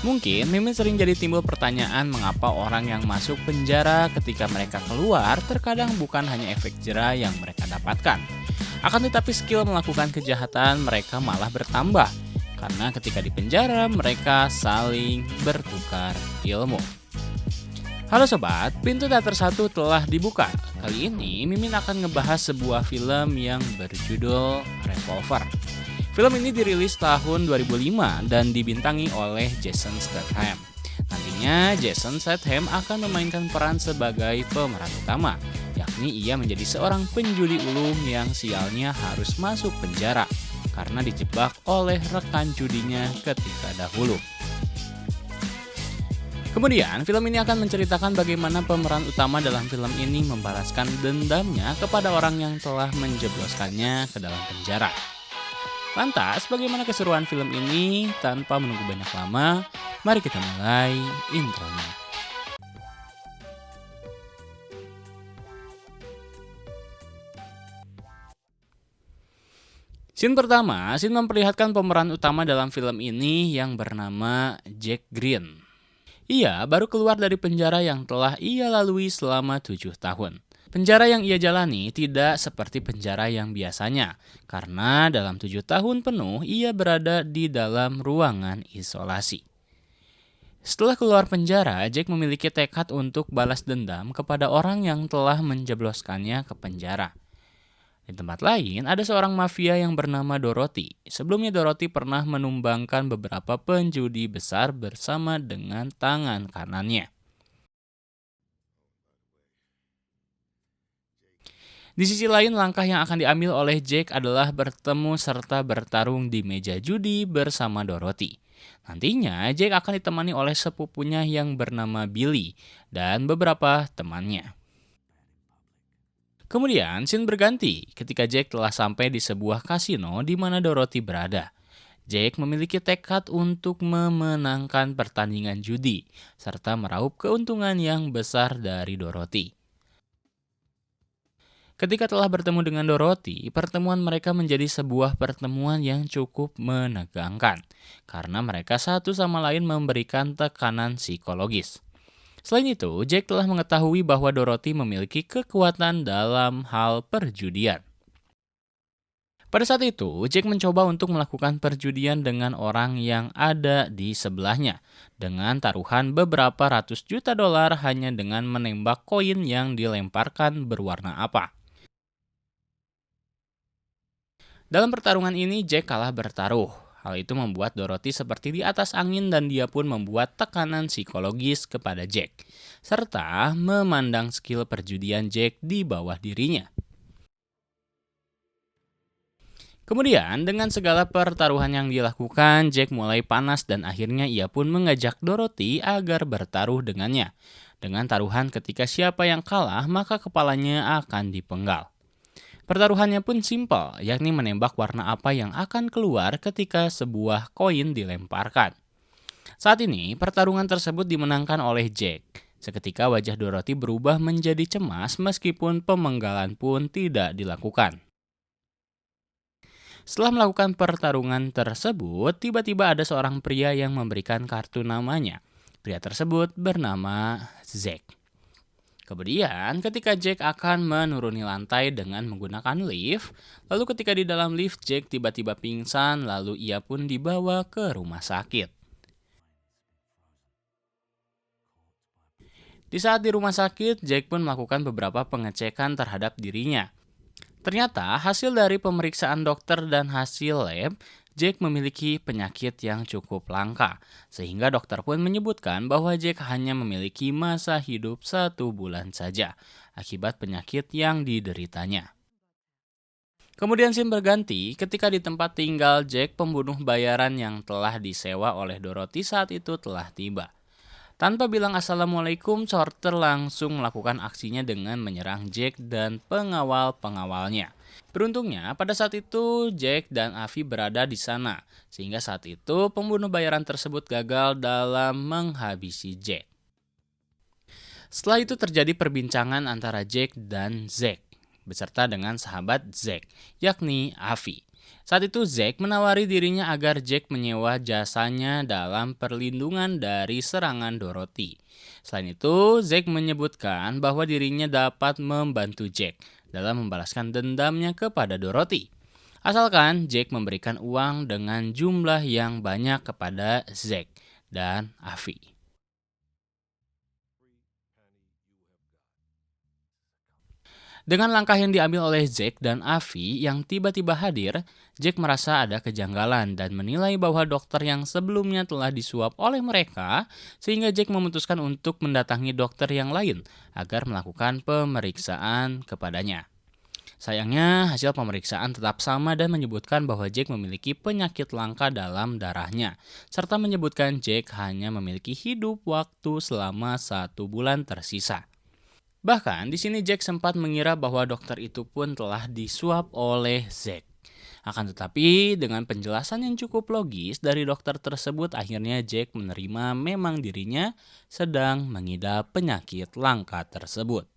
Mungkin Mimin sering jadi timbul pertanyaan mengapa orang yang masuk penjara ketika mereka keluar terkadang bukan hanya efek jera yang mereka dapatkan. Akan tetapi skill melakukan kejahatan mereka malah bertambah. Karena ketika di penjara mereka saling bertukar ilmu. Halo sobat, pintu teater 1 telah dibuka. Kali ini Mimin akan ngebahas sebuah film yang berjudul Revolver. Film ini dirilis tahun 2005 dan dibintangi oleh Jason Statham. Nantinya Jason Statham akan memainkan peran sebagai pemeran utama, yakni ia menjadi seorang penjudi ulung yang sialnya harus masuk penjara karena dijebak oleh rekan judinya ketika dahulu. Kemudian, film ini akan menceritakan bagaimana pemeran utama dalam film ini membalaskan dendamnya kepada orang yang telah menjebloskannya ke dalam penjara. Lantas, bagaimana keseruan film ini? Tanpa menunggu banyak lama, mari kita mulai intronya. Scene pertama, scene memperlihatkan pemeran utama dalam film ini yang bernama Jack Green. Ia baru keluar dari penjara yang telah ia lalui selama 7 tahun. Penjara yang ia jalani tidak seperti penjara yang biasanya, karena dalam 7 tahun penuh ia berada di dalam ruangan isolasi. Setelah keluar penjara, Jack memiliki tekad untuk balas dendam kepada orang yang telah menjebloskannya ke penjara. Di tempat lain, ada seorang mafia yang bernama Dorothy. Sebelumnya Dorothy pernah menumbangkan beberapa penjudi besar bersama dengan tangan kanannya. Di sisi lain, langkah yang akan diambil oleh Jack adalah bertemu serta bertarung di meja judi bersama Dorothy. Nantinya, Jack akan ditemani oleh sepupunya yang bernama Billy dan beberapa temannya. Kemudian, scene berganti ketika Jack telah sampai di sebuah kasino di mana Dorothy berada. Jack memiliki tekad untuk memenangkan pertandingan judi, serta meraup keuntungan yang besar dari Dorothy. Ketika telah bertemu dengan Dorothy, pertemuan mereka menjadi sebuah pertemuan yang cukup menegangkan, karena mereka satu sama lain memberikan tekanan psikologis. Selain itu, Jack telah mengetahui bahwa Dorothy memiliki kekuatan dalam hal perjudian. Pada saat itu, Jack mencoba untuk melakukan perjudian dengan orang yang ada di sebelahnya, dengan taruhan beberapa ratus juta dolar hanya dengan menembak koin yang dilemparkan berwarna apa. Dalam pertarungan ini, Jack kalah bertaruh. Hal itu membuat Dorothy seperti di atas angin dan dia pun membuat tekanan psikologis kepada Jack, serta memandang skill perjudian Jack di bawah dirinya. Kemudian, dengan segala pertaruhan yang dilakukan, Jack mulai panas dan akhirnya ia pun mengajak Dorothy agar bertaruh dengannya. Dengan taruhan ketika siapa yang kalah, maka kepalanya akan dipenggal. Pertaruhannya pun simpel, yakni menembak warna apa yang akan keluar ketika sebuah koin dilemparkan. Saat ini, pertarungan tersebut dimenangkan oleh Jack. Seketika wajah Dorothy berubah menjadi cemas meskipun pemenggalan pun tidak dilakukan. Setelah melakukan pertarungan tersebut, tiba-tiba ada seorang pria yang memberikan kartu namanya. Pria tersebut bernama Zack. Kemudian, ketika Jack akan menuruni lantai dengan menggunakan lift, lalu ketika di dalam lift Jack tiba-tiba pingsan, lalu ia pun dibawa ke rumah sakit. Di saat di rumah sakit, Jack pun melakukan beberapa pengecekan terhadap dirinya. Ternyata, hasil dari pemeriksaan dokter dan hasil lab, Jack memiliki penyakit yang cukup langka, sehingga dokter pun menyebutkan bahwa Jack hanya memiliki masa hidup 1 bulan saja, akibat penyakit yang dideritanya. Kemudian scene berganti ketika di tempat tinggal Jack, pembunuh bayaran yang telah disewa oleh Dorothy saat itu telah tiba. Tanpa bilang assalamualaikum, Sorter langsung melakukan aksinya dengan menyerang Jack dan pengawal-pengawalnya. Beruntungnya, pada saat itu Jack dan Avi berada di sana, sehingga saat itu pembunuh bayaran tersebut gagal dalam menghabisi Jack. Setelah itu terjadi perbincangan antara Jack dan Zack, beserta dengan sahabat Zack, yakni Avi. Saat itu Zack menawari dirinya agar Jack menyewa jasanya dalam perlindungan dari serangan Dorothy. Selain itu, Zack menyebutkan bahwa dirinya dapat membantu Jack dalam membalaskan dendamnya kepada Dorothy. Asalkan Jack memberikan uang dengan jumlah yang banyak kepada Zack dan Avi. Dengan langkah yang diambil oleh Zack dan Avi yang tiba-tiba hadir, Jack merasa ada kejanggalan dan menilai bahwa dokter yang sebelumnya telah disuap oleh mereka, sehingga Jack memutuskan untuk mendatangi dokter yang lain agar melakukan pemeriksaan kepadanya. Sayangnya, hasil pemeriksaan tetap sama dan menyebutkan bahwa Jack memiliki penyakit langka dalam darahnya, serta menyebutkan Jack hanya memiliki hidup waktu selama 1 bulan tersisa. Bahkan di sini Jack sempat mengira bahwa dokter itu pun telah disuap oleh Zack. Akan tetapi dengan penjelasan yang cukup logis dari dokter tersebut, akhirnya Jack menerima memang dirinya sedang mengidap penyakit langka tersebut.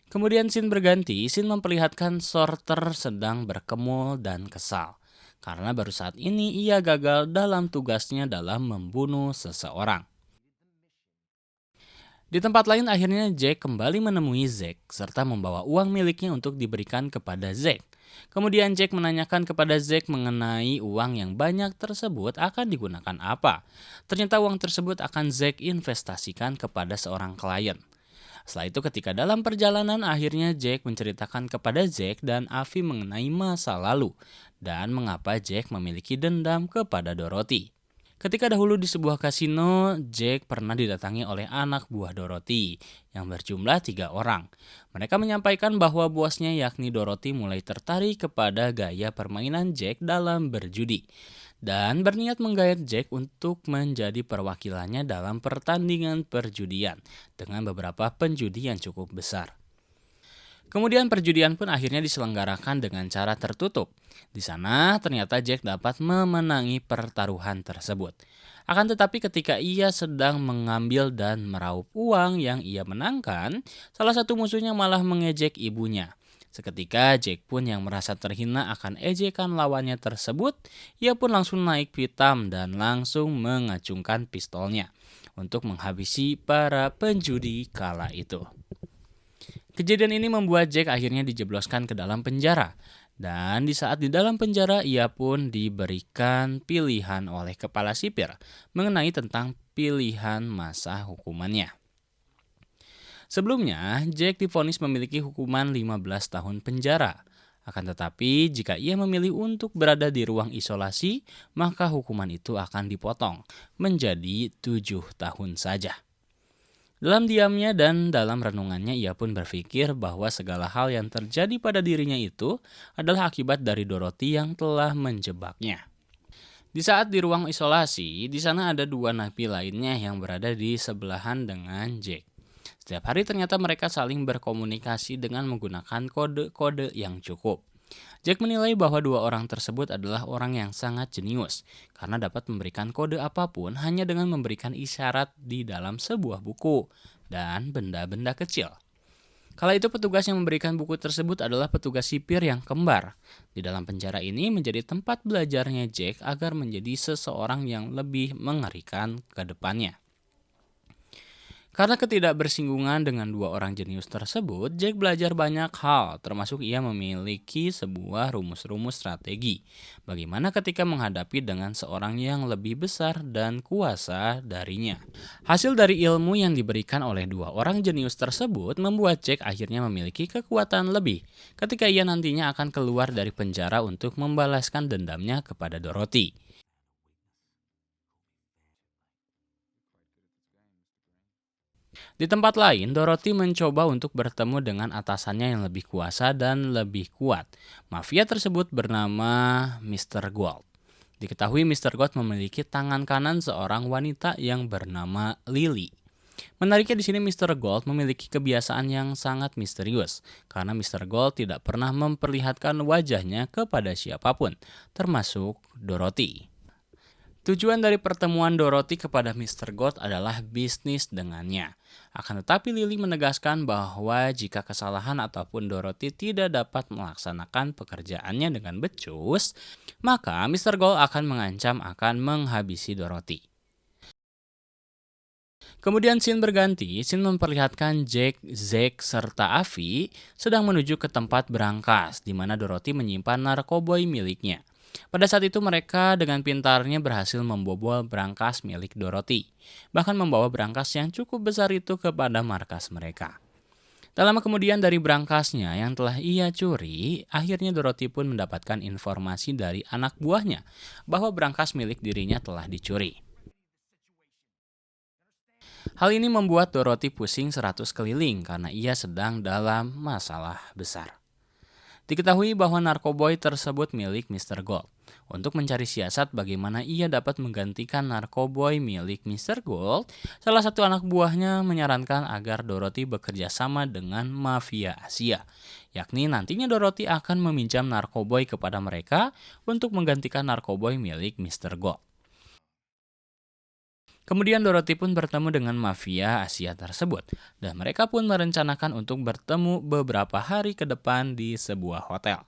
Kemudian scene berganti, scene memperlihatkan Sorter sedang berkemul dan kesal. Karena baru saat ini ia gagal dalam tugasnya dalam membunuh seseorang. Di tempat lain akhirnya Jack kembali menemui Zack serta membawa uang miliknya untuk diberikan kepada Zack. Kemudian Jack menanyakan kepada Zack mengenai uang yang banyak tersebut akan digunakan apa. Ternyata uang tersebut akan Zack investasikan kepada seorang klien. Setelah itu ketika dalam perjalanan akhirnya Jack menceritakan kepada Zack dan Avi mengenai masa lalu dan mengapa Jack memiliki dendam kepada Dorothy. Ketika dahulu di sebuah kasino, Jack pernah didatangi oleh anak buah Dorothy yang berjumlah 3 orang. Mereka menyampaikan bahwa bosnya yakni Dorothy mulai tertarik kepada gaya permainan Jack dalam berjudi dan berniat menggait Jack untuk menjadi perwakilannya dalam pertandingan perjudian dengan beberapa penjudi yang cukup besar. Kemudian perjudian pun akhirnya diselenggarakan dengan cara tertutup. Di sana ternyata Jack dapat memenangi pertaruhan tersebut. Akan tetapi ketika ia sedang mengambil dan meraup uang yang ia menangkan, salah satu musuhnya malah mengejek ibunya. Seketika Jack pun yang merasa terhina akan ejekan lawannya tersebut, ia pun langsung naik pitam dan langsung mengacungkan pistolnya untuk menghabisi para penjudi kala itu. Kejadian ini membuat Jack akhirnya dijebloskan ke dalam penjara. Dan di saat di dalam penjara ia pun diberikan pilihan oleh kepala sipir mengenai tentang pilihan masa hukumannya. Sebelumnya, Jack divonis memiliki hukuman 15 tahun penjara. Akan tetapi, jika ia memilih untuk berada di ruang isolasi, maka hukuman itu akan dipotong menjadi 7 tahun saja. Dalam diamnya dan dalam renungannya ia pun berpikir bahwa segala hal yang terjadi pada dirinya itu adalah akibat dari Dorothy yang telah menjebaknya. Di saat di ruang isolasi, di sana ada 2 napi lainnya yang berada di sebelahan dengan Jack. Setiap hari ternyata mereka saling berkomunikasi dengan menggunakan kode-kode yang cukup. Jack menilai bahwa 2 orang tersebut adalah orang yang sangat jenius karena dapat memberikan kode apapun hanya dengan memberikan isyarat di dalam sebuah buku dan benda-benda kecil. Kala itu petugas yang memberikan buku tersebut adalah petugas sipir yang kembar. Di dalam penjara ini menjadi tempat belajarnya Jack agar menjadi seseorang yang lebih mengerikan ke depannya. Karena ketidakbersinggungan dengan 2 orang jenius tersebut, Jack belajar banyak hal, termasuk ia memiliki sebuah rumus-rumus strategi. Bagaimana ketika menghadapi dengan seorang yang lebih besar dan kuasa darinya. Hasil dari ilmu yang diberikan oleh 2 orang jenius tersebut membuat Jack akhirnya memiliki kekuatan lebih ketika ia nantinya akan keluar dari penjara untuk membalaskan dendamnya kepada Dorothy. Di tempat lain, Dorothy mencoba untuk bertemu dengan atasannya yang lebih kuasa dan lebih kuat. Mafia tersebut bernama Mr. Gold. Diketahui Mr. Gold memiliki tangan kanan seorang wanita yang bernama Lily. Menariknya di sini Mr. Gold memiliki kebiasaan yang sangat misterius karena Mr. Gold tidak pernah memperlihatkan wajahnya kepada siapapun, termasuk Dorothy. Tujuan dari pertemuan Dorothy kepada Mr. Gold adalah bisnis dengannya. Akan tetapi Lily menegaskan bahwa jika kesalahan ataupun Dorothy tidak dapat melaksanakan pekerjaannya dengan becus, maka Mr. Gold akan mengancam akan menghabisi Dorothy. Kemudian scene berganti, scene memperlihatkan Jack, Zack, serta Avi sedang menuju ke tempat berangkas di mana Dorothy menyimpan narkoboy miliknya. Pada saat itu mereka dengan pintarnya berhasil membobol berangkas milik Dorothy, bahkan membawa berangkas yang cukup besar itu kepada markas mereka. Tak lama kemudian dari berangkasnya yang telah ia curi, akhirnya Dorothy pun mendapatkan informasi dari anak buahnya bahwa berangkas milik dirinya telah dicuri. Hal ini membuat Dorothy pusing 100 keliling karena ia sedang dalam masalah besar. Diketahui bahwa narkoboy tersebut milik Mr. Gold. Untuk mencari siasat bagaimana ia dapat menggantikan narkoboy milik Mr. Gold, salah satu anak buahnya menyarankan agar Dorothy bekerja sama dengan mafia Asia. Yakni nantinya Dorothy akan meminjam narkoboy kepada mereka untuk menggantikan narkoboy milik Mr. Gold. Kemudian Dorothy pun bertemu dengan mafia Asia tersebut, dan mereka pun merencanakan untuk bertemu beberapa hari ke depan di sebuah hotel.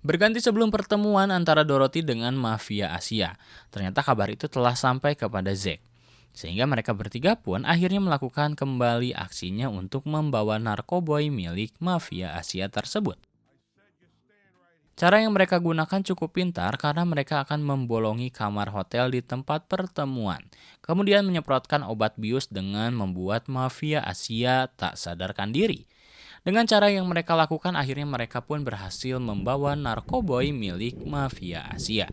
Berganti sebelum pertemuan antara Dorothy dengan mafia Asia, ternyata kabar itu telah sampai kepada Zack. Sehingga mereka bertiga pun akhirnya melakukan kembali aksinya untuk membawa narkoboy milik mafia Asia tersebut. Cara yang mereka gunakan cukup pintar karena mereka akan membolongi kamar hotel di tempat pertemuan. Kemudian menyemprotkan obat bius dengan membuat mafia Asia tak sadarkan diri. Dengan cara yang mereka lakukan akhirnya mereka pun berhasil membawa narkoboy milik mafia Asia.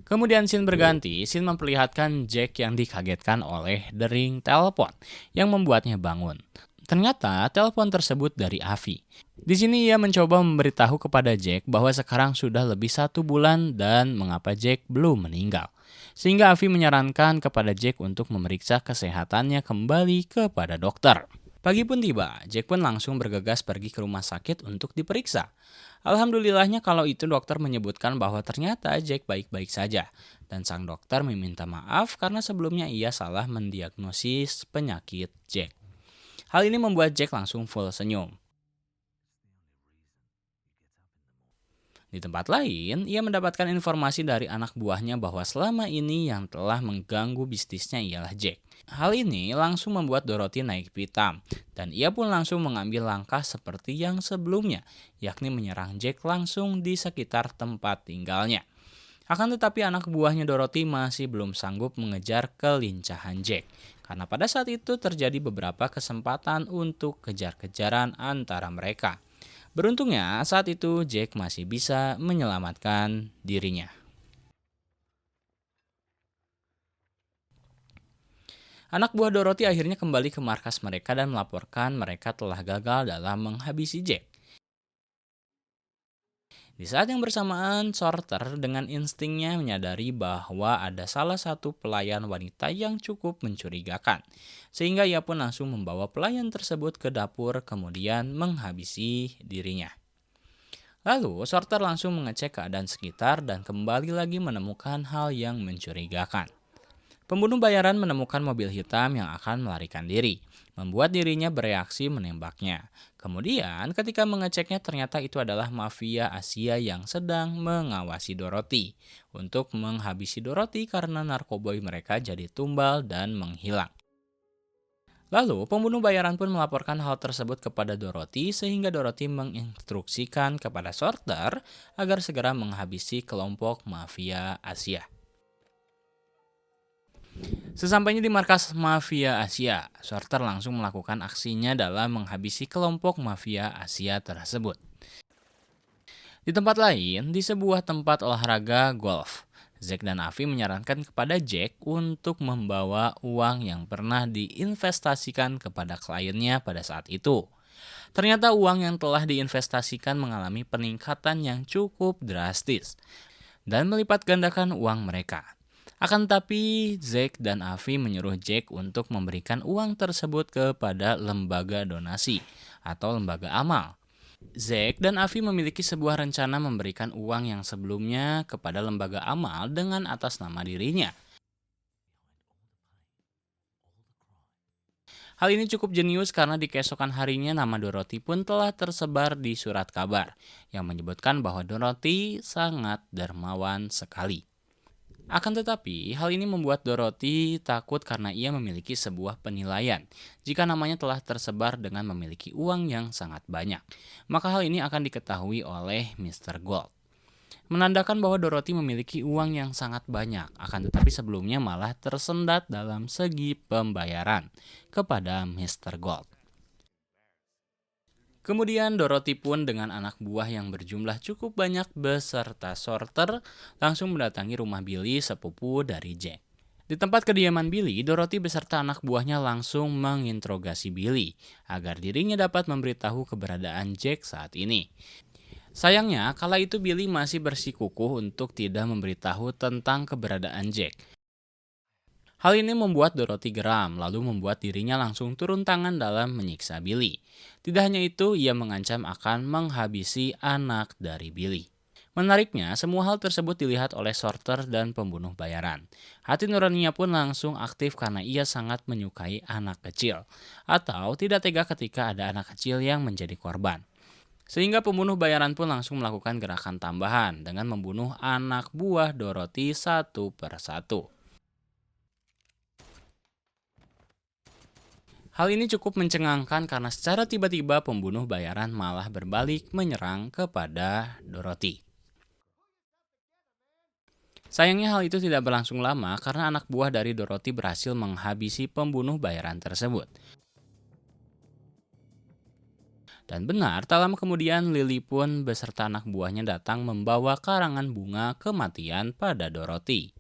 Kemudian scene berganti, scene memperlihatkan Jack yang dikagetkan oleh dering telepon yang membuatnya bangun. Ternyata telepon tersebut dari Avi. Di sini ia mencoba memberitahu kepada Jack bahwa sekarang sudah lebih 1 bulan dan mengapa Jack belum meninggal. Sehingga Avi menyarankan kepada Jack untuk memeriksa kesehatannya kembali kepada dokter. Pagi pun tiba, Jack pun langsung bergegas pergi ke rumah sakit untuk diperiksa. Alhamdulillahnya kalau itu dokter menyebutkan bahwa ternyata Jack baik-baik saja. Dan sang dokter meminta maaf karena sebelumnya ia salah mendiagnosis penyakit Jack. Hal ini membuat Jack langsung full senyum. Di tempat lain, ia mendapatkan informasi dari anak buahnya bahwa selama ini yang telah mengganggu bisnisnya ialah Jack. Hal ini langsung membuat Dorothy naik pitam, dan ia pun langsung mengambil langkah seperti yang sebelumnya, yakni menyerang Jack langsung di sekitar tempat tinggalnya. Akan tetapi anak buahnya Dorothy masih belum sanggup mengejar kelincahan Jack. Karena pada saat itu terjadi beberapa kesempatan untuk kejar-kejaran antara mereka. Beruntungnya saat itu Jack masih bisa menyelamatkan dirinya. Anak buah Dorothy akhirnya kembali ke markas mereka dan melaporkan mereka telah gagal dalam menghabisi Jack. Di saat yang bersamaan, Sorter dengan instingnya menyadari bahwa ada salah satu pelayan wanita yang cukup mencurigakan. Sehingga ia pun langsung membawa pelayan tersebut ke dapur kemudian menghabisi dirinya. Lalu, Sorter langsung mengecek keadaan sekitar dan kembali lagi menemukan hal yang mencurigakan. Pembunuh bayaran menemukan mobil hitam yang akan melarikan diri, membuat dirinya bereaksi menembaknya. Kemudian ketika mengeceknya ternyata itu adalah mafia Asia yang sedang mengawasi Dorothy untuk menghabisi Dorothy karena narkoboy mereka jadi tumbal dan menghilang. Lalu pembunuh bayaran pun melaporkan hal tersebut kepada Dorothy sehingga Dorothy menginstruksikan kepada Sorter agar segera menghabisi kelompok mafia Asia. Sesampainya di markas mafia Asia, Sorter langsung melakukan aksinya dalam menghabisi kelompok mafia Asia tersebut. Di tempat lain, di sebuah tempat olahraga golf, Zack dan Avi menyarankan kepada Jack untuk membawa uang yang pernah diinvestasikan kepada kliennya pada saat itu. Ternyata uang yang telah diinvestasikan mengalami peningkatan yang cukup drastis dan melipat gandakan uang mereka. Akan tetapi, Zack dan Avi menyuruh Jack untuk memberikan uang tersebut kepada lembaga donasi atau lembaga amal. Zack dan Avi memiliki sebuah rencana memberikan uang yang sebelumnya kepada lembaga amal dengan atas nama dirinya. Hal ini cukup jenius karena di keesokan harinya nama Dorothy pun telah tersebar di surat kabar yang menyebutkan bahwa Dorothy sangat dermawan sekali. Akan tetapi, hal ini membuat Dorothy takut karena ia memiliki sebuah penilaian. Jika namanya telah tersebar dengan memiliki uang yang sangat banyak, maka hal ini akan diketahui oleh Mr. Gold. Menandakan bahwa Dorothy memiliki uang yang sangat banyak, akan tetapi sebelumnya malah tersendat dalam segi pembayaran kepada Mr. Gold. Kemudian Dorothy pun dengan anak buah yang berjumlah cukup banyak beserta sorter langsung mendatangi rumah Billy, sepupu dari Jack. Di tempat kediaman Billy, Dorothy beserta anak buahnya langsung menginterogasi Billy agar dirinya dapat memberitahu keberadaan Jack saat ini. Sayangnya, kala itu Billy masih bersikukuh untuk tidak memberitahu tentang keberadaan Jack. Hal ini membuat Dorothy geram, lalu membuat dirinya langsung turun tangan dalam menyiksa Billy. Tidak hanya itu, ia mengancam akan menghabisi anak dari Billy. Menariknya, semua hal tersebut dilihat oleh sorter dan pembunuh bayaran. Hati nuraninya pun langsung aktif karena ia sangat menyukai anak kecil, atau tidak tega ketika ada anak kecil yang menjadi korban. Sehingga pembunuh bayaran pun langsung melakukan gerakan tambahan dengan membunuh anak buah Dorothy satu persatu. Hal ini cukup mencengangkan karena secara tiba-tiba pembunuh bayaran malah berbalik menyerang kepada Dorothy. Sayangnya hal itu tidak berlangsung lama karena anak buah dari Dorothy berhasil menghabisi pembunuh bayaran tersebut. Dan benar, tak lama kemudian Lily pun beserta anak buahnya datang membawa karangan bunga kematian pada Dorothy.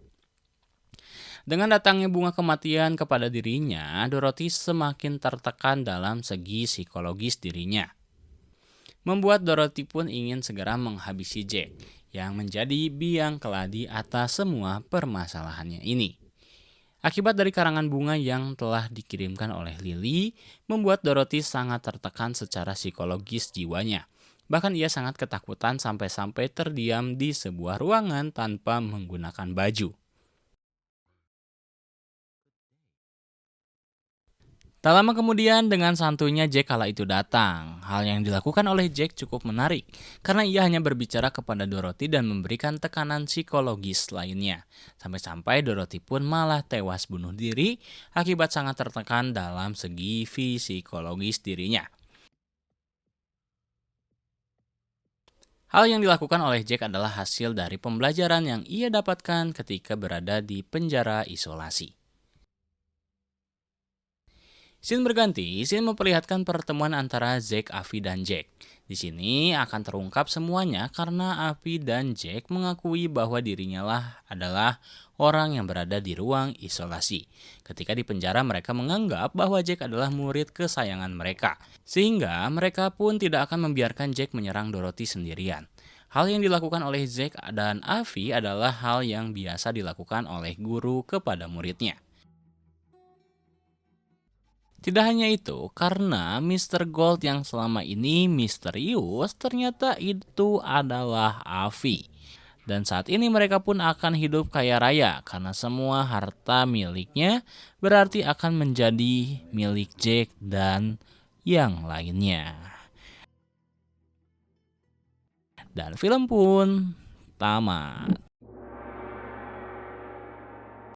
Dengan datangnya bunga kematian kepada dirinya, Dorothy semakin tertekan dalam segi psikologis dirinya. Membuat Dorothy pun ingin segera menghabisi Jack, yang menjadi biang keladi atas semua permasalahannya ini. Akibat dari karangan bunga yang telah dikirimkan oleh Lily, membuat Dorothy sangat tertekan secara psikologis jiwanya. Bahkan ia sangat ketakutan sampai-sampai terdiam di sebuah ruangan tanpa menggunakan baju. Tak lama kemudian dengan santuйnya Jack kala itu datang. Hal yang dilakukan oleh Jack cukup menarik karena ia hanya berbicara kepada Dorothy dan memberikan tekanan psikologis lainnya. Sampai-sampai Dorothy pun malah tewas bunuh diri akibat sangat tertekan dalam segi psikologis dirinya. Hal yang dilakukan oleh Jack adalah hasil dari pembelajaran yang ia dapatkan ketika berada di penjara isolasi. Scene berganti, scene memperlihatkan pertemuan antara Zack, Avi, dan Jack. Di sini akan terungkap semuanya karena Avi dan Jack mengakui bahwa dirinya lah adalah orang yang berada di ruang isolasi. Ketika di penjara mereka menganggap bahwa Jack adalah murid kesayangan mereka. Sehingga mereka pun tidak akan membiarkan Jack menyerang Dorothy sendirian. Hal yang dilakukan oleh Zack dan Avi adalah hal yang biasa dilakukan oleh guru kepada muridnya. Tidak hanya itu, karena Mr. Gold yang selama ini misterius ternyata itu adalah Avi. Dan saat ini mereka pun akan hidup kaya raya karena semua harta miliknya berarti akan menjadi milik Jack dan yang lainnya. Dan film pun tamat.